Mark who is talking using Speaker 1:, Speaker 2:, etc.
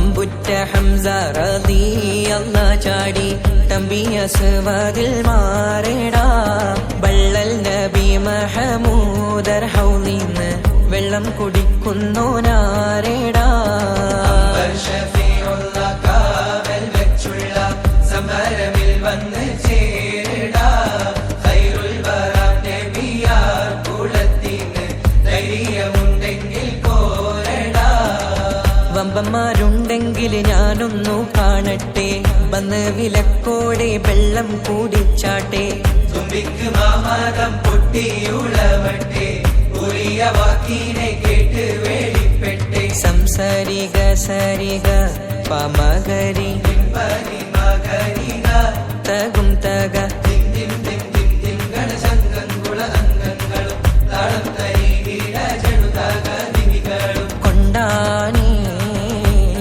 Speaker 1: അമ്പുറ്റ ഹംസ റളിയല്ലാഹു ചാടി തമ്പി അസ്വദിൽ മാറേടാ ബള്ളൽ നബി മഹമൂദർ ഹൗലിന്ന് വെള്ളം കുടിക്കുന്നോനാരേടാ സമരമിൽ വന്ന് ചേരടാ ഖൈറുൽ വറാ നബിയാർ കുലത്തിന് ധൈര്യമുണ്ടെങ്കിൽ കോരടാ വമ്പന്മാരുണ്ടെങ്കിൽ ഞാനൊന്നു കാണട്ടെ വന്ന് വിലക്കോടെ വെള്ളം കൂടിച്ചാട്ടെ തുമ്പിക്ക് മാമാകം പൊട്ടിയുളവട്ടെ ഉറിയ വാക്കിനെ കേട്ട് വേളിപ്പെട്ടെ സംസരിക സരിക പമകരി തകും തക